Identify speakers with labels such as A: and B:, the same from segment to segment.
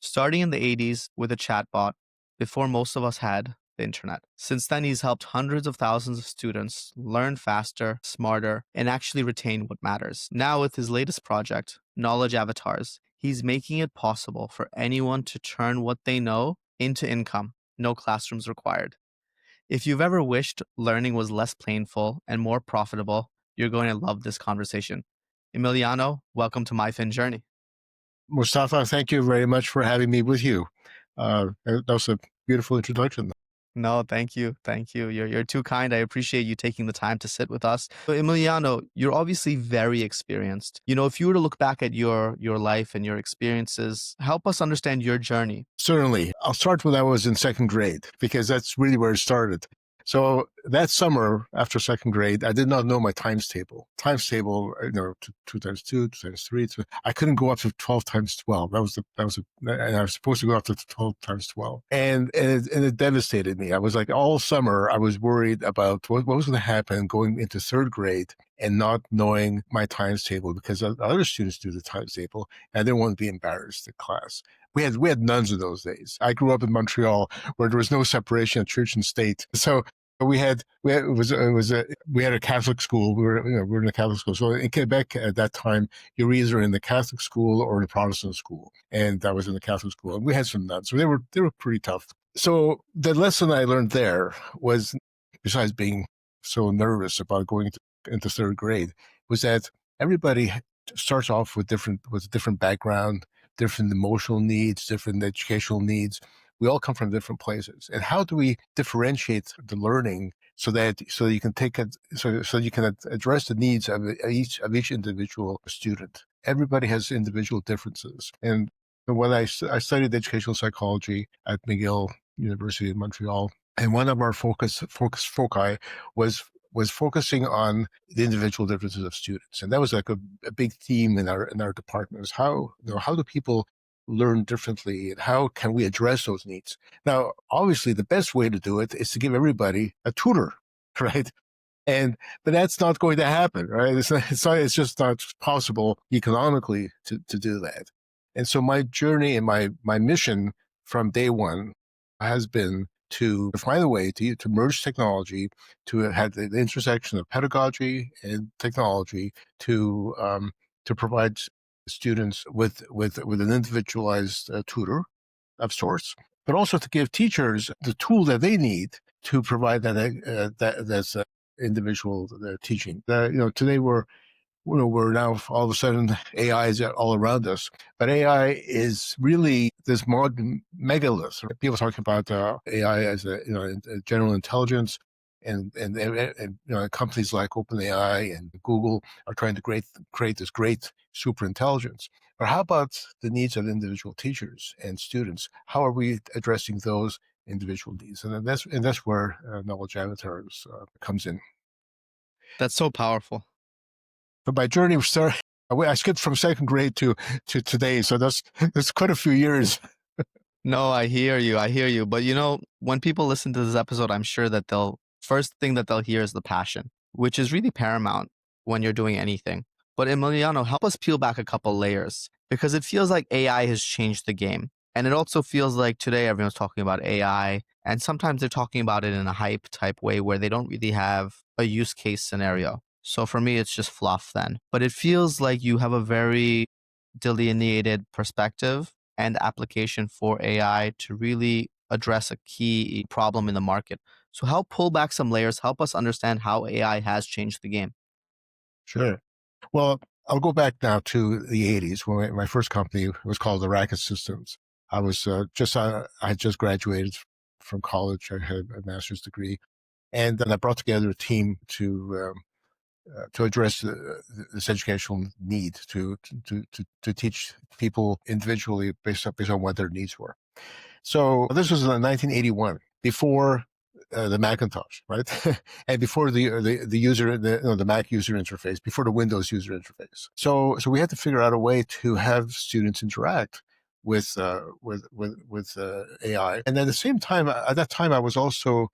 A: starting in the 80s with a chatbot before most of us had the internet. Since then, he's helped hundreds of thousands of students learn faster, smarter, and actually retain what matters. Now, with his latest project, Knowledge Avatars, he's making it possible for anyone to turn what they know into income, no classrooms required. If you've ever wished learning was less painful and more profitable, you're going to love this conversation. Emiliano, welcome to MyFinJourney.
B: Mustafa, thank you very much for having me with you. That was a beautiful introduction.
A: No, thank you. Thank you. You're too kind. I appreciate you taking the time to sit with us. So Emiliano, you're obviously very experienced. If you were to look back at your life and your experiences, help us understand your journey.
B: Certainly. I'll start when I was in second grade, because that's really where it started. So that summer after second grade, I did not know my times table. Times table, 2 times 2, 2 times 3. I couldn't go up to 12 times 12. And I was supposed to go up to 12 times 12. And it devastated me. I was like, all summer, I was worried about what was going to happen going into third grade and not knowing my times table, because other students do the times table, and I didn't want to be embarrassed in class. We had nuns in those days. I grew up in Montreal, where there was no separation of church and state. So we had a Catholic school. We were in a Catholic school. So in Quebec at that time, you were either in the Catholic school or the Protestant school. And I was in the Catholic school. And we had some nuns. So they were pretty tough. So the lesson I learned there was, besides being so nervous about going into third grade, was that everybody starts off with a different background, different emotional needs, different educational needs. We all come from different places. And how do we differentiate the learning so that you can address the needs of each individual student? Everybody has individual differences. And when I studied educational psychology at McGill University in Montreal, and one of our foci was focusing on the individual differences of students. And that was like a big theme in our department, is how do people learn differently, and how can we address those needs? Now, obviously, the best way to do it is to give everybody a tutor, right? But that's not going to happen, right? It's just not possible economically to do that. And so my journey and my mission from day one has been to find a way to merge technology, to have the intersection of pedagogy and technology, to provide students with an individualized tutor of sorts, but also to give teachers the tool that they need to provide that's individual teaching. Today we're now all of a sudden AI is all around us, but AI is really this modern megalith. People talking about AI as a general intelligence, and companies like OpenAI and Google are trying to create this great super intelligence. But how about the needs of individual teachers and students? How are we addressing those individual needs? And that's where Knowledge Avatars comes in.
A: That's so powerful.
B: But my journey started. I skipped from second grade to today, so that's quite a few years.
A: No, I hear you. I hear you. But when people listen to this episode, I'm sure that first thing that they'll hear is the passion, which is really paramount when you're doing anything. But Emiliano, help us peel back a couple layers, because it feels like AI has changed the game. And it also feels like today everyone's talking about AI, and sometimes they're talking about it in a hype type way where they don't really have a use case scenario. So for me, it's just fluff then. But it feels like you have a very delineated perspective and application for AI to really address a key problem in the market. So help pull back some layers, help us understand how AI has changed the game.
B: Sure. Well, I'll go back now to the 80s when my first company was called the Racket Systems. I was I had just graduated from college. I had a master's degree, and then I brought together a team to address this educational need to teach people individually based on what their needs were. So this was in 1981, before the Macintosh, right? And before the Mac user interface, before the Windows user interface. So we had to figure out a way to have students interact with AI. And at the same time, at that time, I was also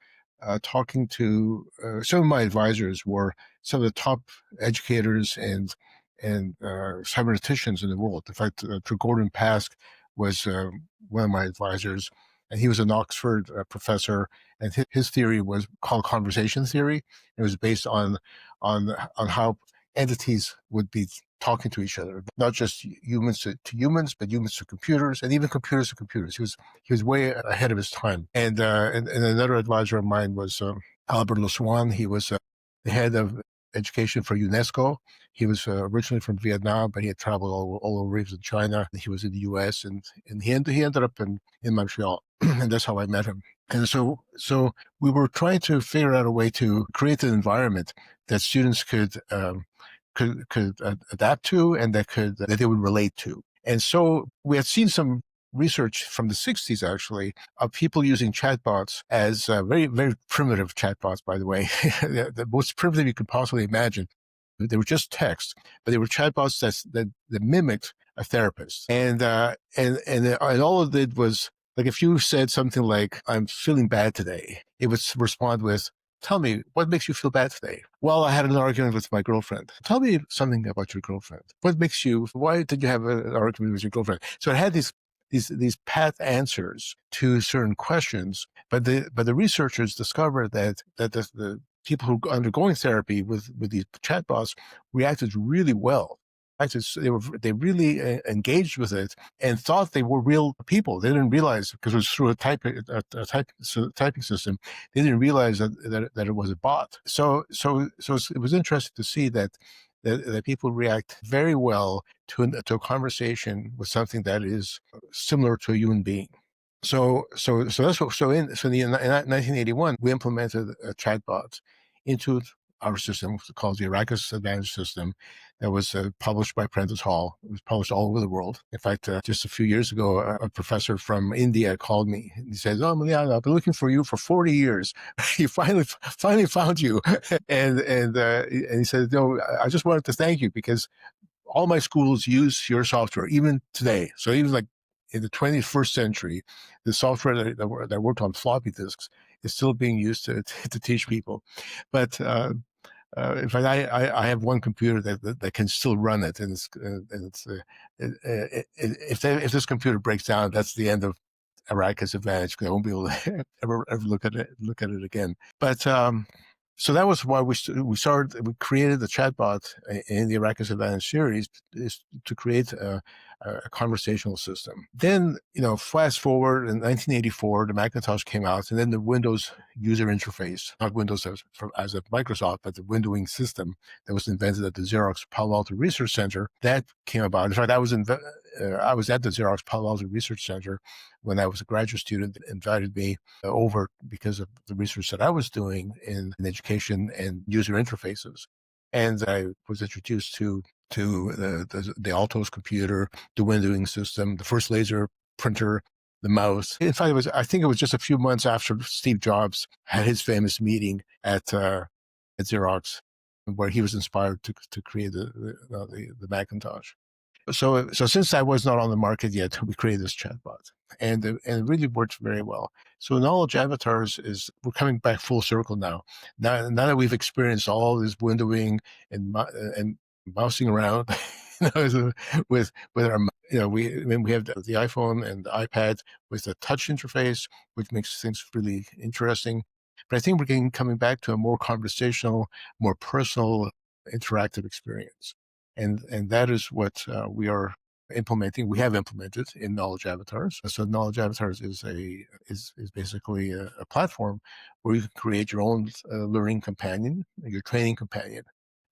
B: talking to some of my advisors were some of the top educators and cyberneticians in the world. In fact, through Gordon Pask, was one of my advisors, and he was an Oxford professor, and his theory was called conversation theory. It was based on how entities would be talking to each other, not just humans to humans, but humans to computers, and even computers to computers. He was way ahead of his time. And another advisor of mine was Albert Le Swan. He was the head of education for UNESCO. He was originally from Vietnam, but he had traveled all over. He was in China. He was in the U.S. and he ended up in Montreal, and that's how I met him. And so we were trying to figure out a way to create an environment that students could adapt to, and that they would relate to. And so we had seen some research from the 60s, actually, of people using chatbots as very, very primitive chatbots, by the way, the most primitive you could possibly imagine. They were just text, but they were chatbots that mimicked a therapist. And all it did was, like, if you said something like, "I'm feeling bad today," it would respond with, "Tell me, what makes you feel bad today?" "Well, I had an argument with my girlfriend." "Tell me something about your girlfriend. Why did you have an argument with your girlfriend?" So it had these pat answers to certain questions, but the researchers discovered that the people who are undergoing therapy with these chatbots reacted really well. They really engaged with it and thought they were real people. They didn't realize, because it was through a typing system, they didn't realize that it was a bot. So it was interesting to see that people react very well to a conversation with something that is similar to a human being. So that's what. In 1981, we implemented a chatbot into our system called the Arrakis Advantage System, that was published by Prentice Hall. It was published all over the world. In fact, just a few years ago, a professor from India called me. He says, "Oh, Emiliano, I've been looking for you for 40 years. He finally found you." And he said, "No, I just wanted to thank you, because all my schools use your software, even today. So even like in the 21st century, the software that worked on floppy disks is still being used to teach people." But in fact, I have one computer that can still run it, and if this computer breaks down, that's the end of Arrakis Advantage, because I won't be able to ever look at it again. But so that was why we created the chatbot in the Arrakis Advantage series, is to create a conversational system. Then, fast forward in 1984, the Macintosh came out, and then the Windows user interface, not Windows as a Microsoft, but the windowing system that was invented at the Xerox Palo Alto Research Center, that came about. In fact, I was at the Xerox Palo Alto Research Center when I was a graduate student. That invited me over because of the research that I was doing in education and user interfaces. And I was introduced to the Altos computer, the windowing system, the first laser printer, the mouse. In fact, I think it was just a few months after Steve Jobs had his famous meeting at Xerox, where he was inspired to create the Macintosh. So since I was not on the market yet, we created this chatbot, and it really worked very well. So knowledge avatars we're coming back full circle now. Now that we've experienced all this windowing and mousing around, with our, we have the iPhone and the iPad with the touch interface, which makes things really interesting. But I think we're coming back to a more conversational, more personal, interactive experience. And that is what we are implementing. We have implemented in Knowledge Avatars. So Knowledge Avatars is basically a platform where you can create your own learning companion, your training companion,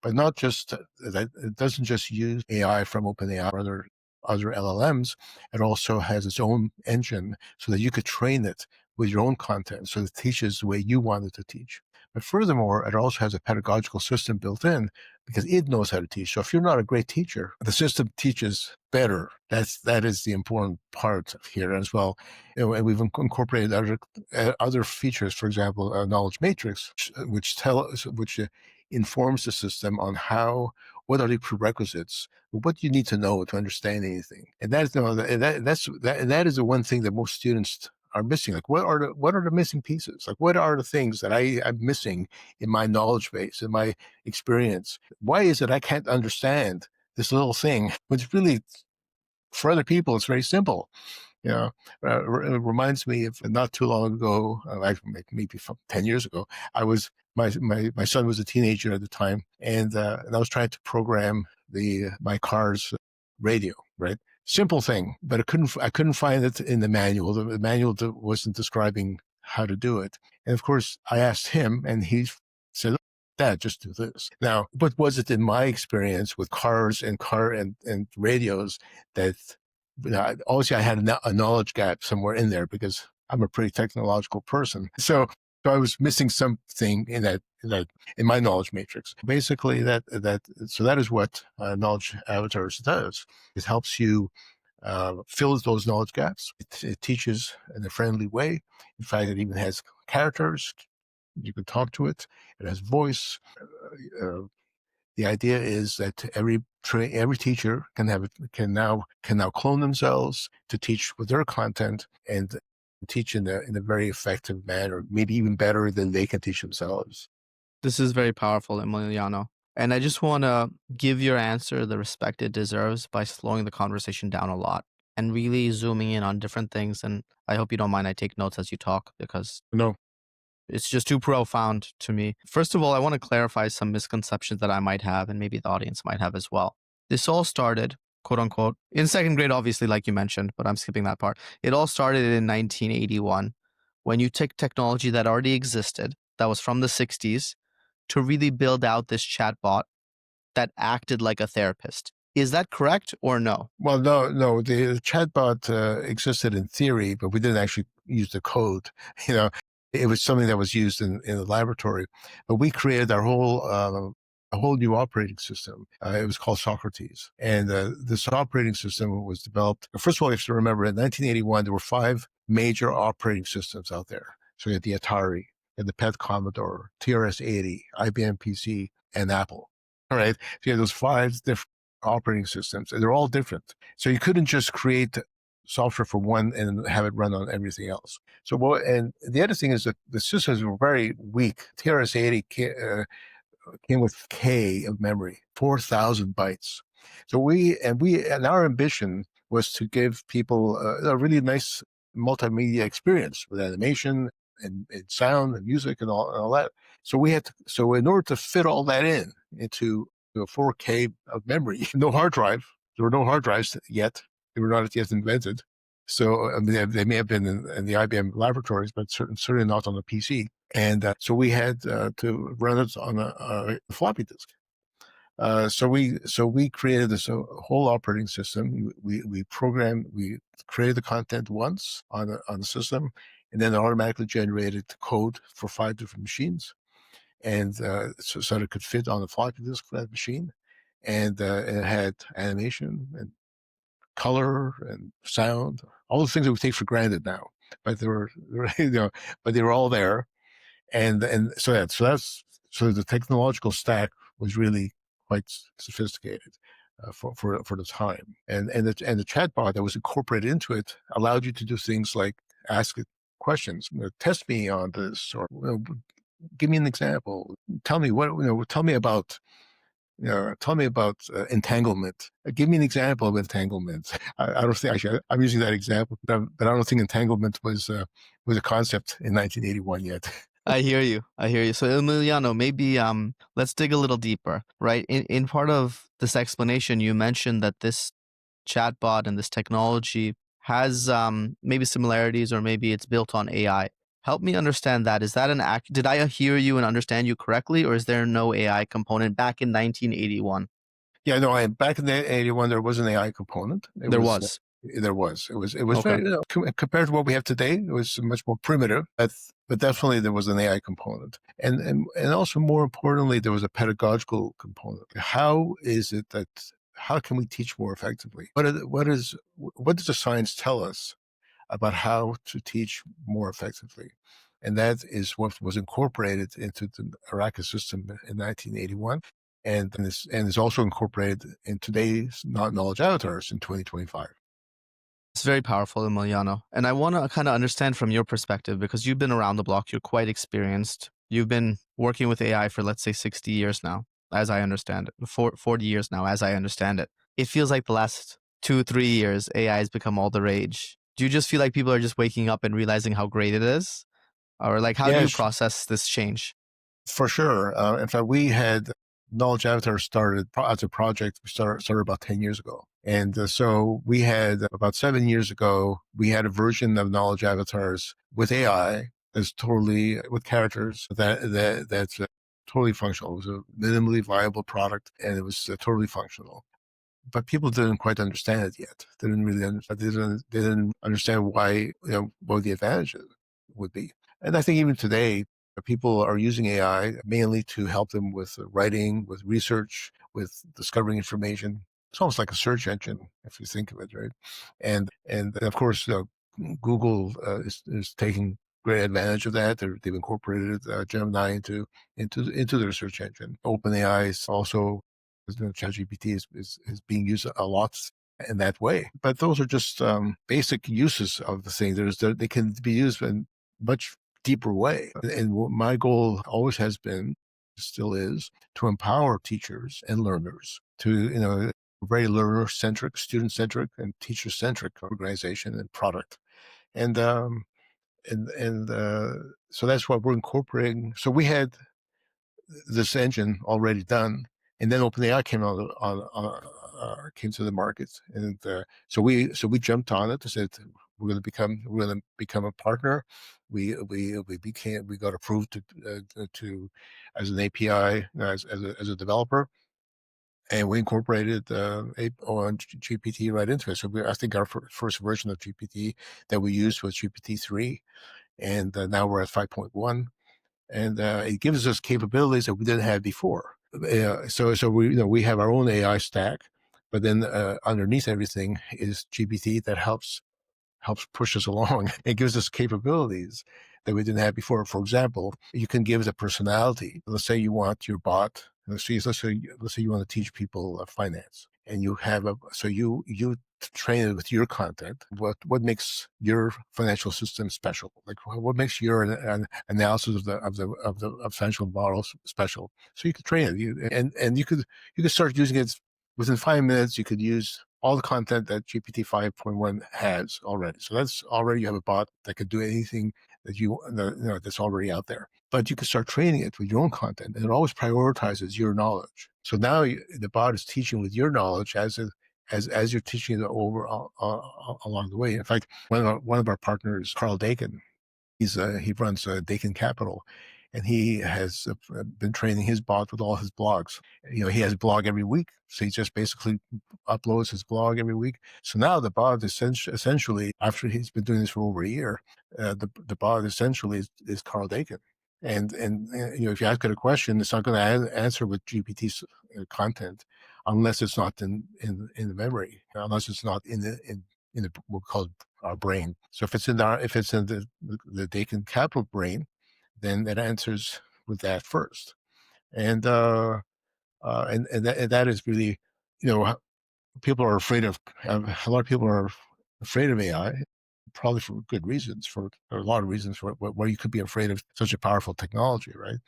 B: but not just that. It doesn't just use AI from OpenAI or other LLMs. It also has its own engine, so that you could train it with your own content, so it teaches the way you want it to teach. But furthermore, it also has a pedagogical system built in, because it knows how to teach. So if you're not a great teacher, the system teaches better. That is the important part here as well. And we've incorporated other features, for example, a knowledge matrix, which informs the system on what are the prerequisites, what you need to know to understand anything. And that is the one thing that most students are missing. Like, what are the missing pieces? Like, what are the things that I'm missing in my knowledge base, in my experience? Why is it I can't understand this little thing, which really For other people, it's very simple. You know, it reminds me of not too long ago, maybe 10 years ago. My son was a teenager at the time, and I was trying to program my car's radio. Right, simple thing, but I couldn't find it in the manual. The manual wasn't describing how to do it, and of course, I asked him, and he said, "Dad, just do this." Now, what was it in my experience with cars and radios that obviously I had a knowledge gap somewhere in there because I'm a pretty technological person. So I was missing something in my knowledge matrix. Basically, that is what Knowledge Avatars does. It helps you fill those knowledge gaps. It teaches in a friendly way. In fact, it even has characters. You can talk to it. It has voice. Uh, the idea is that every teacher can now clone themselves to teach with their content and teach in a very effective manner, maybe even better than they can teach themselves.
A: This is very powerful, Emiliano. And I just want to give your answer the respect it deserves by slowing the conversation down a lot and really zooming in on different things. And I hope you don't mind I take notes as you talk because
B: No,
A: it's just too profound to me. First of all, I want to clarify some misconceptions that I might have and maybe the audience might have as well. This all started, quote unquote, in second grade, obviously, like you mentioned, but I'm skipping that part. It all started in 1981 when you took technology that already existed, that was from the 60s, to really build out this chatbot that acted like a therapist. Is that correct or no?
B: well, no. The chatbot existed in theory, but we didn't actually use the code. You know, it was something that was used in the laboratory. But we created a whole new operating system. It was called Socrates, and this operating system was developed. First of all, you have to remember in 1981 there were 5 major operating systems out there. So you had the Atari, you had the PET Commodore, TRS-80, IBM PC, and Apple. All right, so you had those 5 different operating systems, and they're all different. So you couldn't just create software for one and have it run on everything else. And the other thing is that the systems were very weak. TRS-80 came with K of memory, 4,000 bytes. And our ambition was to give people a really nice multimedia experience with animation and sound and music and all that. So in order to fit all that into a 4K of memory, no hard drive. There were no hard drives yet. They were not yet invented. So I mean, they may have been in the IBM laboratories, but certainly not on the PC. And so we had to run it on a floppy disk. So we created this whole operating system. We created the content once on the system, and then it automatically generated code for 5 different machines, and so that it could fit on the floppy disk for that machine, and it had animation and color and sound, all the things that we take for granted now, but but they were all there, so the technological stack was really quite sophisticated for the time, and the chatbot that was incorporated into it allowed you to do things like ask it questions, test me on this, or give me an example, tell me about entanglement. Give me an example of entanglement. I don't think actually I'm using that example, but I don't think entanglement was a concept in 1981 yet.
A: I hear you. I hear you. So Emiliano, maybe let's dig a little deeper, right? In part of this explanation, you mentioned that this chatbot and this technology has maybe similarities or maybe it's built on AI. Help me understand that. Is that did I hear you and understand you correctly, or is there no AI component back in 1981?
B: Yeah, no, back in the 81 there was an AI component.
A: There was.
B: There was. It was
A: Okay.
B: very, compared to what we have today, it was much more primitive, but definitely there was an AI component. And also more importantly, there was a pedagogical component. How can we teach more effectively? What does the science tell us about how to teach more effectively? And that is what was incorporated into the Araka system in 1981. And is also incorporated in today's knowledge avatars in 2025.
A: It's very powerful, Emiliano. And I want to kind of understand from your perspective, because you've been around the block, you're quite experienced. You've been working with AI for, let's say, 60 years now, as I understand it, 40 years now, as I understand it. It feels like the last 2, 3 years, AI has become all the rage. Do you just feel like people are just waking up and realizing how great it is? Or like, how do you
B: Yes,
A: process this change?
B: for sure. In fact, we had Knowledge Avatar started as a project. We started about 10 years ago. And so we had about 7 years ago, we had a version of Knowledge Avatars with AI that's totally with characters that's totally functional. It was a minimally viable product and it was totally functional. But people didn't quite understand it yet. They didn't really understand. They didn't understand why, what the advantages would be. And I think even today, people are using AI mainly to help them with writing, with research, with discovering information. It's almost like a search engine, if you think of it, right? And of course, Google is taking great advantage of that. They've incorporated Gemini into their search engine. OpenAI is also, ChatGPT is being used a lot in that way. But those are just basic uses of the thing. They can be used in much deeper way. And what my goal always has been, still is, to empower teachers and learners to, very learner centric, student centric, and teacher centric organization and product. And so that's what we're incorporating. So we had this engine already done, and then OpenAI came to the market, and so we jumped on it and said we're going to become a partner. We got approved to as an API as a developer, and we incorporated GPT right into it. So I think our first version of GPT that we used was GPT-3, and now we're at 5.1. And it gives us capabilities that we didn't have before. So we have our own AI stack, but then underneath everything is GPT that helps push us along. It gives us capabilities that we didn't have before. For example, you can give it a personality. Let's say you want your bot. Let's say you want to teach people finance, and you have you train it with your content. What makes your financial system special? Like what makes your analysis of financial models special? So you could train it, and you could start using it within 5 minutes. You could use all the content that GPT 5.1 has already. So that's already, you have a bot that could do anything that that's already out there. But you can start training it with your own content, and it always prioritizes your knowledge. So now the bot is teaching with your knowledge as you're teaching it over along the way. In fact, one of our partners, Carl Dakin, he runs Dakin Capital, and he has been training his bot with all his blogs. He has a blog every week, so he just basically uploads his blog every week. So now the bot essentially, after he's been doing this for over a year, the bot essentially is Carl Dakin. And if you ask it a question, it's not going to answer with GPT's content unless it's not in the memory, unless it's not in the what we call our brain. So if it's in the Dakin Capital brain, then it answers with that first. And that is really, people are afraid of, a lot of people are afraid of AI, probably for good reasons, for a lot of reasons for why you could be afraid of such a powerful technology, right?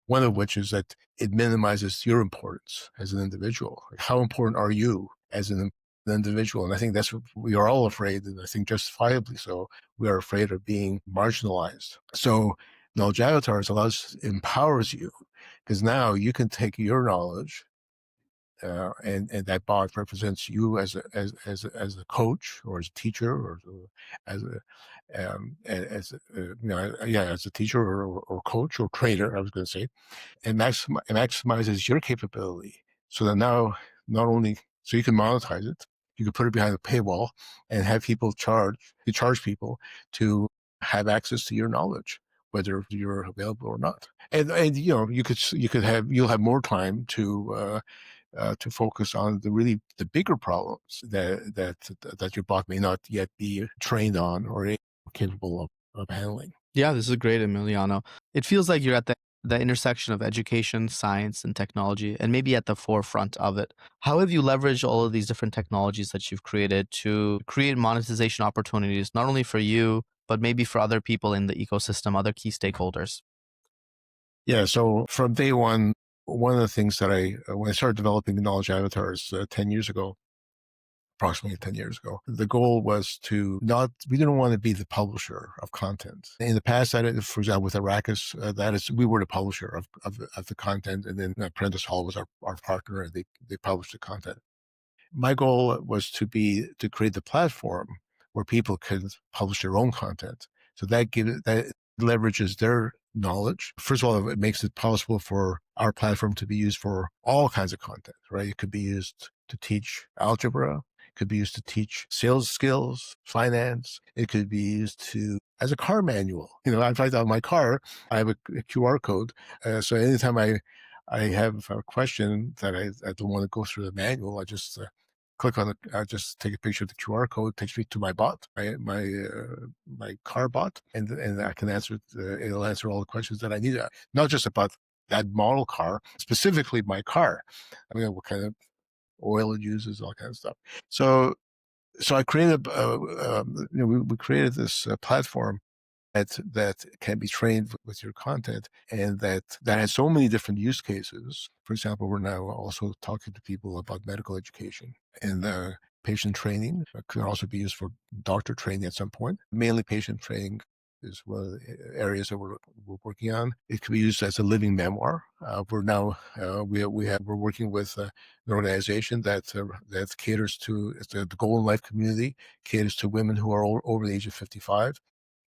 B: One of which is that it minimizes your importance as an individual. Like, how important are you as an individual? And I think that's what we are all afraid, and I think justifiably so. We are afraid of being marginalized. So knowledge avatars empowers you, because now you can take your knowledge, and that bot represents you as a coach or as a teacher or as as a teacher or coach or trainer, I was going to say, and it maximizes your capability. So that now, not only so you can monetize it, you can put it behind a paywall and have people charge people to have access to your knowledge, whether you're available or not. And you'll have more time to focus on the bigger problems that your bot may not yet be trained on or capable of handling.
A: Yeah, this is great, Emiliano. It feels like you're at the intersection of education, science, and technology, and maybe at the forefront of it. How have you leveraged all of these different technologies that you've created to create monetization opportunities, not only for you, but maybe for other people in the ecosystem, other key stakeholders?
B: Yeah. So from day one of the things that when I started developing knowledge avatars 10 years ago, approximately 10 years ago. The goal was we didn't want to be the publisher of content. In the past, for example, with Arrakis, we were the publisher of the content, and then Apprentice Hall was our partner, and they published the content. My goal was to create the platform where people can publish their own content. So that leverages their knowledge. First of all, it makes it possible for our platform to be used for all kinds of content, right? It could be used to teach algebra. It could be used to teach sales skills, finance. It could be used as a car manual. In fact, on my car, I have a QR code. So anytime I have a question that I don't want to go through the manual, I just click on it. I just take a picture of the QR code, takes me to my bot, my car bot, and I can answer. It'll answer all the questions that I need. Not just about that model car, specifically my car. I mean, what kind of oil it uses, all kinds of stuff. So I created we created this platform that can be trained with your content, and that has so many different use cases. For example, we're now also talking to people about medical education and patient training. It could also be used for doctor training at some point. Mainly patient training is one of the areas that we're working on. It could be used as a living memoir. We're working with an organization that caters to the Goal in Life community, caters to women who are over the age of 55.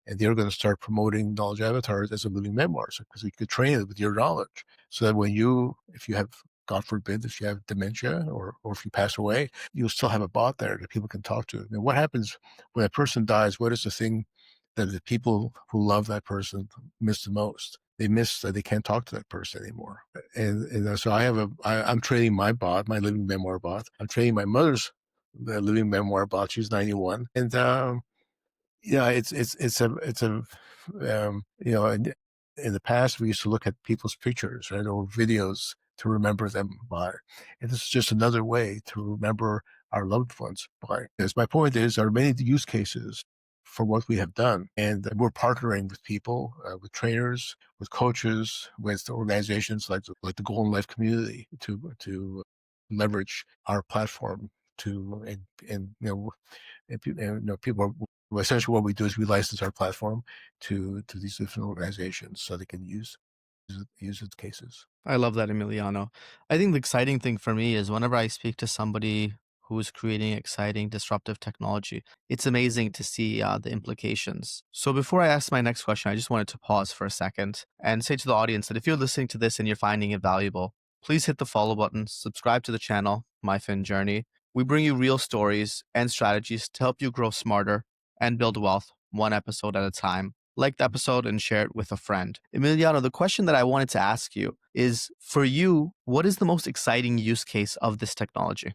B: And they're going to start promoting knowledge avatars as a living memoir, because you could train it with your knowledge, so that if you have, God forbid, if you have dementia or if you pass away, you'll still have a bot there that people can talk to. And what happens when a person dies? What is the thing that the people who love that person miss the most? They miss that they can't talk to that person anymore. And so I'm training my bot, my living memoir bot. I'm training my mother's living memoir bot. She's 91, and in the past we used to look at people's pictures, right, or videos to remember them by, and this is just another way to remember our loved ones by. As my point is, there are many use cases for what we have done, and we're partnering with people, with trainers, with coaches, with organizations like the Goal in Life community to leverage our platform people. Well, essentially, what we do is we license our platform to these different organizations so they can use its cases.
A: I love that, Emiliano. I think the exciting thing for me is whenever I speak to somebody who's creating exciting, disruptive technology, it's amazing to see the implications. So before I ask my next question, I just wanted to pause for a second and say to the audience that if you're listening to this and you're finding it valuable, please hit the follow button, subscribe to the channel, MyFinJourney. We bring you real stories and strategies to help you grow smarter and build wealth one episode at a time. Like the episode and share it with a friend. Emiliano, the question that I wanted to ask you is, for you, what is the most exciting use case of this technology?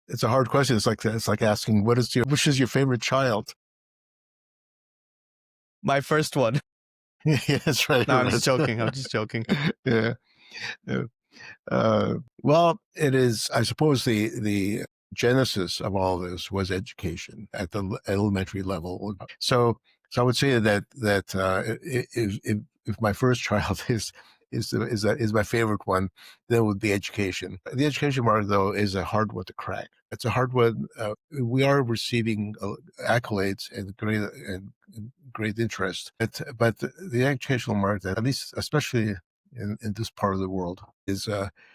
B: It's a hard question. It's like asking, which is your favorite child?
A: My first one.
B: Yeah, that's right.
A: No, I'm just joking. I'm just joking.
B: Yeah. Yeah. Well, it is. I suppose the genesis of all this was education at the elementary level. So I would say that if my first child is my favorite one, then it would be education. The education market, though, is a hard one to crack. It's a hard one. We are receiving accolades and great interest, but the educational market, at least, especially in this part of the world, is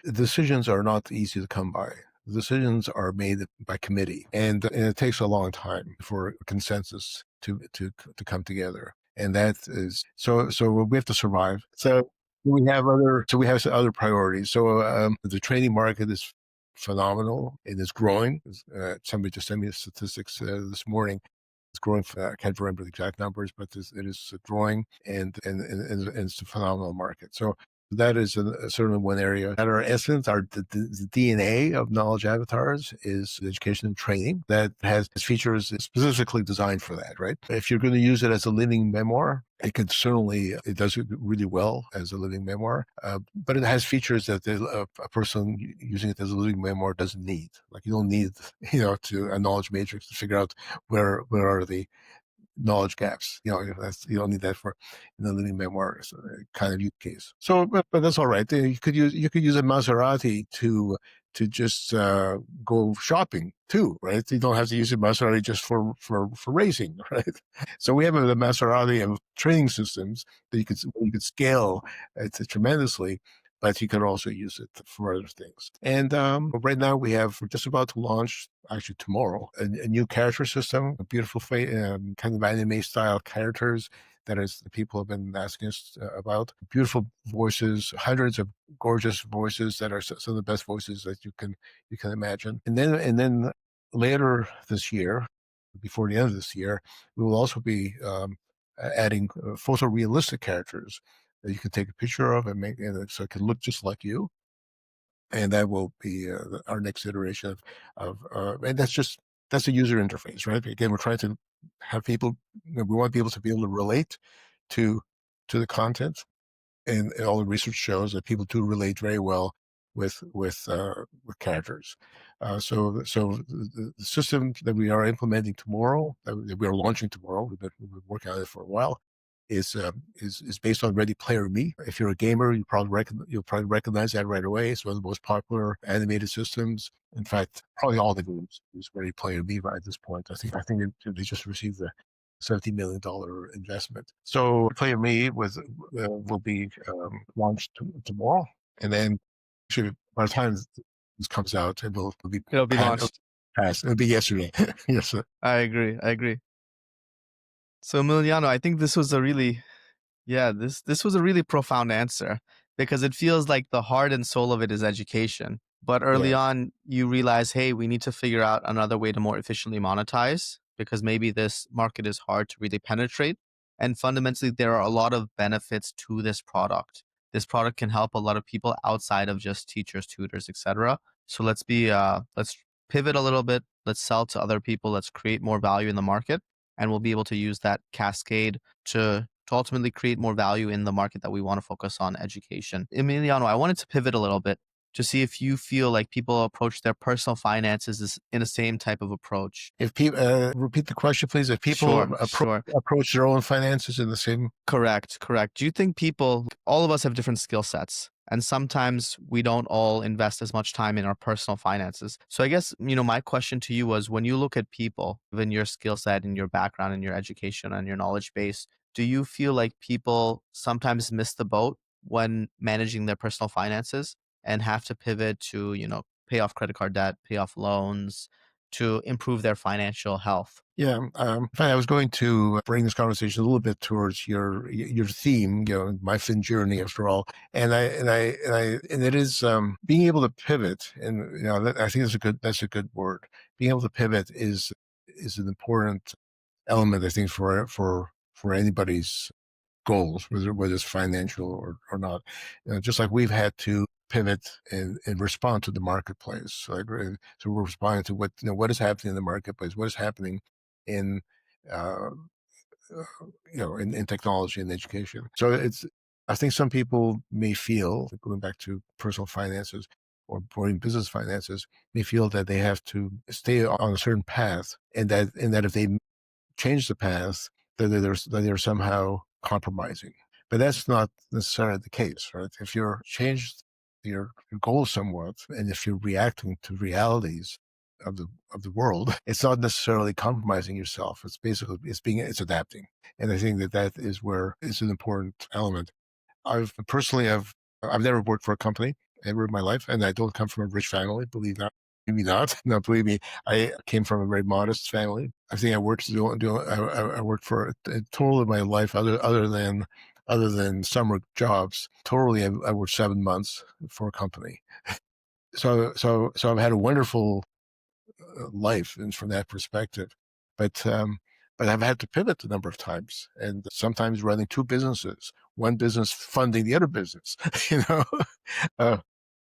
B: decisions are not easy to come by. Decisions are made by committee, and it takes a long time for consensus to come together. And that is so we have to survive. So we have other priorities. So the training market is phenomenal and it's growing. Somebody just sent me the statistics this morning. It's growing. I can't remember the exact numbers, but it is growing, and it's a phenomenal market. So that is certainly one area. At our essence, the DNA of knowledge avatars is education and training that has features specifically designed for that, right? If you're going to use it as a living memoir, it does it really well as a living memoir, but it has features that a person using it as a living memoir doesn't need. Like, you don't need, a knowledge matrix to figure out where are the knowledge gaps. You don't need that for the living memoir kind of use case. So, but that's all right. You could use a Maserati to to just go shopping too, right? You don't have to use it necessarily just for racing, right? So we have a Maserati of training systems that you could scale tremendously, but you can also use it for other things. And right now we're just about to launch, actually tomorrow, a new character system, a beautiful kind of anime style characters that is the people have been asking us about. Beautiful voices, hundreds of gorgeous voices that are some of the best voices that you can imagine. And then later this year, before the end of this year, we will also be adding photorealistic characters that you can take a picture of and make, so it can look just like you. And that will be our next iteration and that's a user interface, right? Again, we're trying to have people, we want people to be able to relate to the content, and all the research shows that people do relate very well with characters. So the system that we are implementing tomorrow, that we are launching tomorrow, we've been working on it for a while, is based on Ready Player Me. If you're a gamer, you'll probably recognize that right away. It's one of the most popular animated systems. In fact, probably all the games use Ready Player Me right at this point. I think they just received the $70 million investment. So Player Me will be launched tomorrow, and then actually by the time this comes out, it'll be
A: It'll be launched.
B: passed. It'll be yesterday. Yes, sir.
A: I agree. So Emiliano, I think this was a really this was a really profound answer, because it feels like the heart and soul of it is education. But early
B: Yeah.
A: on, you realize, hey, we need to figure out another way to more efficiently monetize, because maybe this market is hard to really penetrate. And fundamentally, there are a lot of benefits to this product. This product can help a lot of people outside of just teachers, tutors, etc. So let's pivot a little bit. Let's sell to other people. Let's create more value in the market, and we'll be able to use that cascade to ultimately create more value in the market that we want to focus on, education. Emiliano, I wanted to pivot a little bit to see if you feel like people approach their personal finances in the same type of approach.
B: If people repeat the question, please. If people
A: Sure.
B: approach their own finances in the same.
A: Correct. Do you think all of us have different skill sets, and sometimes we don't all invest as much time in our personal finances? So I guess, my question to you was, when you look at people, given your skill set and your background and your education and your knowledge base, do you feel like people sometimes miss the boat when managing their personal finances and have to pivot to, pay off credit card debt, pay off loans to improve their financial health?
B: Yeah, in fact, I was going to bring this conversation a little bit towards your theme, MyFinJourney, after all, and it is being able to pivot, and I think that's a good word. Being able to pivot is an important element, I think, for anybody's goals, whether it's financial or not. Just like we've had to pivot and respond to the marketplace. So we're responding to what is happening in the marketplace, what is happening in uh, in technology and education. So I think some people may feel, going back to personal finances or business finances, may feel that they have to stay on a certain path, and that if they change the path, that they're somehow compromising. But that's not necessarily the case, right? If you're changed your goals somewhat, and if you're reacting to realities of the world, it's not necessarily compromising yourself. It's basically it's adapting. And I think that is where it's an important element. I've never worked for a company ever in my life, and I don't come from a rich family, believe that. Maybe not. No, believe me, I came from a very modest family. I think I worked for a total of my life, other than summer jobs. Totally, I worked 7 months for a company. So I've had a wonderful life, and from that perspective, but I've had to pivot a number of times, and sometimes running two businesses, one business funding the other business, uh,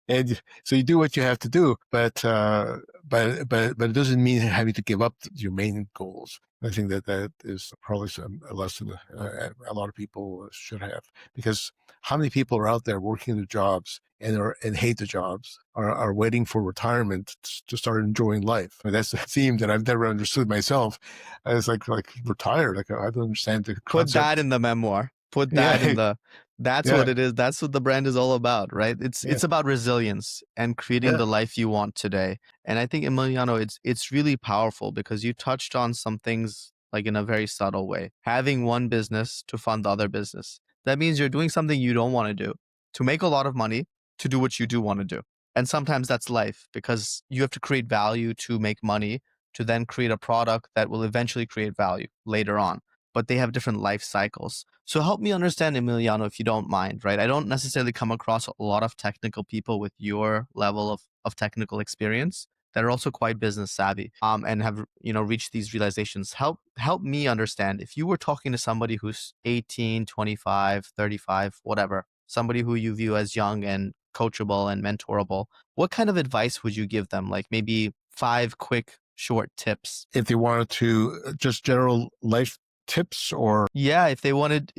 B: and so you do what you have to do, but it doesn't mean having to give up your main goals. I think that is probably a lesson a lot of people should have, because how many people are out there working their jobs and hate the jobs, are waiting for retirement to start enjoying life? And that's a theme that I've never understood myself. I was like retired. Like, I don't understand the concept.
A: Put that in the memoir. Put that in
B: Yeah,
A: the that's
B: yeah,
A: what it is. That's what the brand is all about, right?
B: yeah,
A: It's about resilience and creating
B: yeah.
A: the life you want today. And I think Emiliano, it's really powerful because you touched on some things like in a very subtle way. Having one business to fund the other business. That means you're doing something you don't want to do to make a lot of money to do what you do want to do. And sometimes that's life because you have to create value to make money to then create a product that will eventually create value later on. But they have different life cycles. So help me understand, Emiliano, if you don't mind, right? I don't necessarily come across a lot of technical people with your level of technical experience that are also quite business savvy and have reached these realizations. Help me understand if you were talking to somebody who's 18, 25, 35, whatever, somebody who you view as young and coachable and mentorable, what kind of advice would you give them? Like maybe 5 quick short tips.
B: If they wanted to just general life tips or
A: Yeah, if they wanted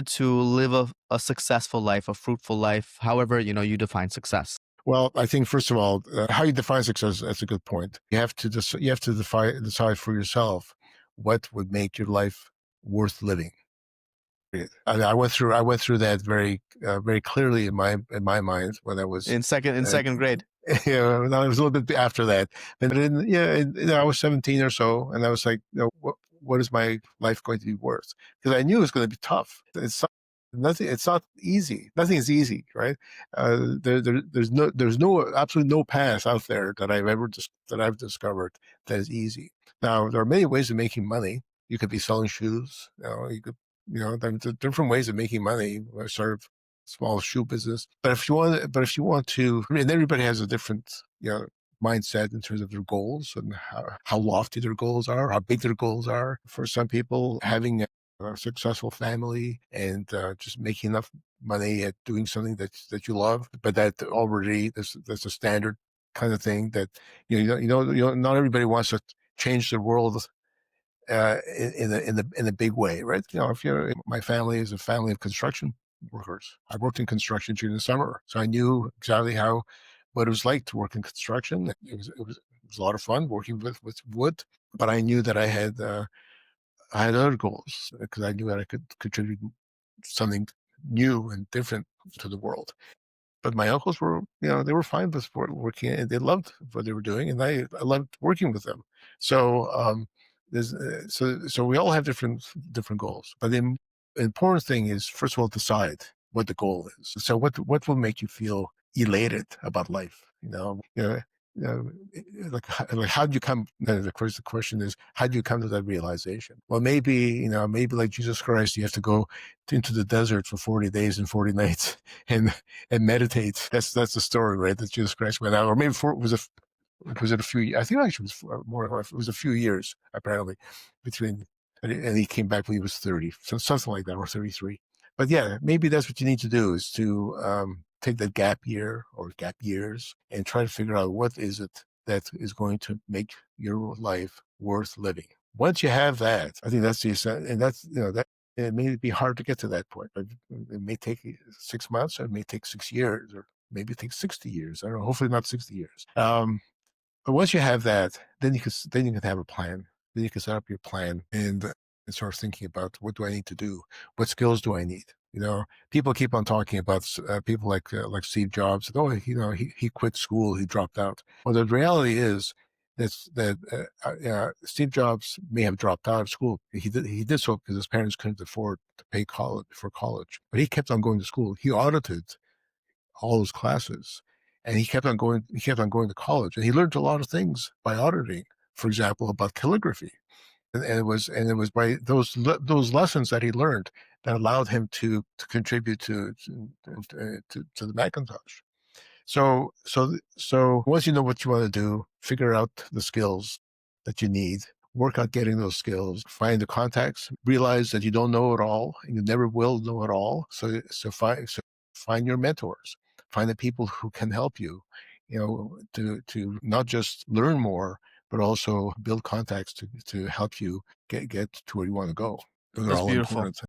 A: to live a successful life, a fruitful life, however, you define success.
B: well, I think first of all, how you define success, that's a good point. You have to decide for yourself what would make your life worth living. I went through that very clearly in my mind when I was
A: In second grade.
B: when I was a little bit after that. And then I was 17 or so, and I was like, what is my life going to be worth? Because I knew it was going to be tough. Nothing. It's not easy. Nothing is easy, right? There's absolutely no path out there that I've discovered that is easy. Now there are many ways of making money. You could be selling shoes. There's different ways of making money. I started a small shoe business, but if you want to, and everybody has a different, mindset in terms of their goals and how lofty their goals are, how big their goals are. For some people, having a successful family and just making enough money at doing something that you love, but that already that's a standard kind of thing that not everybody wants to change the world in a big way, right? If my family is a family of construction workers. I worked in construction during the summer, so I knew exactly what it was like to work in construction. It was a lot of fun working with wood, but I knew that I had other goals because I knew that I could contribute something new and different to the world. But my uncles were, they were fine with working, and they loved what they were doing, and I loved working with them. So so we all have different goals, but the important thing is first of all decide what the goal is. So what will make you feel elated about life? Like how do you come? Of course, the question is how do you come to that realization? Well, maybe like Jesus Christ, you have to go into the desert for 40 days and 40 nights and meditate. That's the story, right? That Jesus Christ went out, or maybe was it a few? I think actually it was more. It was a few years apparently between, and he came back when he was 30, so something like that, or 33. But yeah, maybe that's what you need to do is to take that gap year or gap years and try to figure out what is it that is going to make your life worth living. Once you have that, I think that's and that's that it may be hard to get to that point. But it may take 6 months, or it may take 6 years, or maybe it takes 60 years. I don't know. Hopefully not 60 years. But once you have that, then you can have a plan. Then you can set up your plan and start thinking about what do I need to do? What skills do I need? People keep on talking about people like Steve Jobs. Oh, he quit school, he dropped out. Well, the reality is that Steve Jobs may have dropped out of school. He did so because his parents couldn't afford to pay for college, but he kept on going to school. He audited all his classes, and he kept on going. He kept on going to college, and he learned a lot of things by auditing. For example, about calligraphy, and it was by those lessons that he learned that allowed him to contribute to the Macintosh. So once you know what you want to do, figure out the skills that you need, work on getting those skills, find the contacts, realize that you don't know it all and you never will know it all. So find your mentors, find the people who can help you, to not just learn more, but also build contacts to help you get to where you want to go. Those are
A: That's
B: all
A: beautiful.
B: important.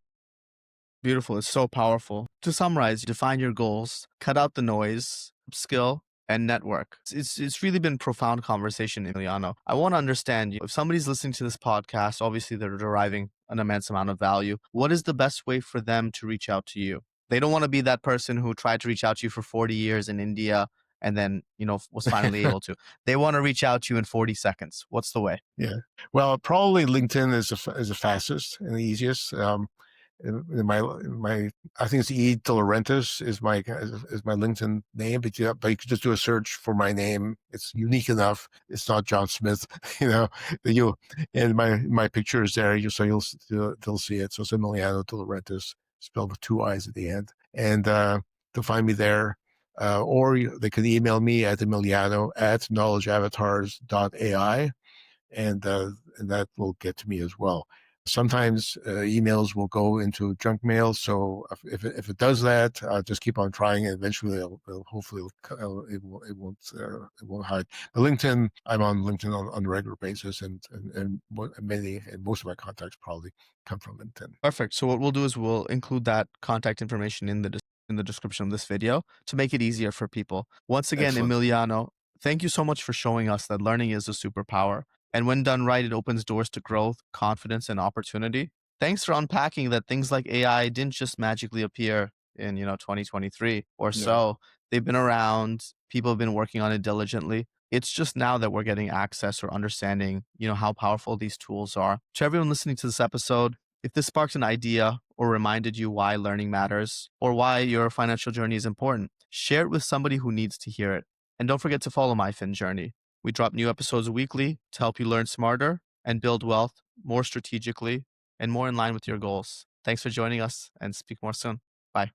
A: Beautiful. It's so powerful. To summarize, define your goals, cut out the noise, skill, and network. It's really been profound conversation, Emiliano. I want to understand if somebody's listening to this podcast, obviously they're deriving an immense amount of value. What is the best way for them to reach out to you? They don't want to be that person who tried to reach out to you for 40 years in India and then, was finally able to. They want to reach out to you in 40 seconds. What's the way?
B: Yeah. Well, probably LinkedIn is the fastest and the easiest. In my I think it's De Laurentiis is my LinkedIn name, but you can just do a search for my name. It's unique enough. It's not John Smith, you and my picture is there. They'll see it. So it's Emiliano De Laurentiis, spelled with two I's at the end, and they'll find me there. Or they can email me at emiliano@knowledgeavatars.ai, and that will get to me as well. Sometimes emails will go into junk mail, so if it does that, just keep on trying, and eventually hopefully it won't hide. But LinkedIn, I'm on LinkedIn on a regular basis, and most of my contacts probably come from LinkedIn.
A: Perfect. So what we'll do is we'll include that contact information in the description of this video to make it easier for people. Once again,
B: Excellent.
A: Emiliano, thank you so much for showing us that learning is a superpower. And when done right, it opens doors to growth, confidence, and opportunity. Thanks for unpacking that things like AI didn't just magically appear in, 2023 or
B: No,
A: so. They've been around. People have been working on it diligently. It's just now that we're getting access or understanding, how powerful these tools are. To everyone listening to this episode, if this sparks an idea or reminded you why learning matters or why your financial journey is important, share it with somebody who needs to hear it. And don't forget to follow MyFinJourney. We drop new episodes weekly to help you learn smarter and build wealth more strategically and more in line with your goals. Thanks for joining us, and speak more soon. Bye.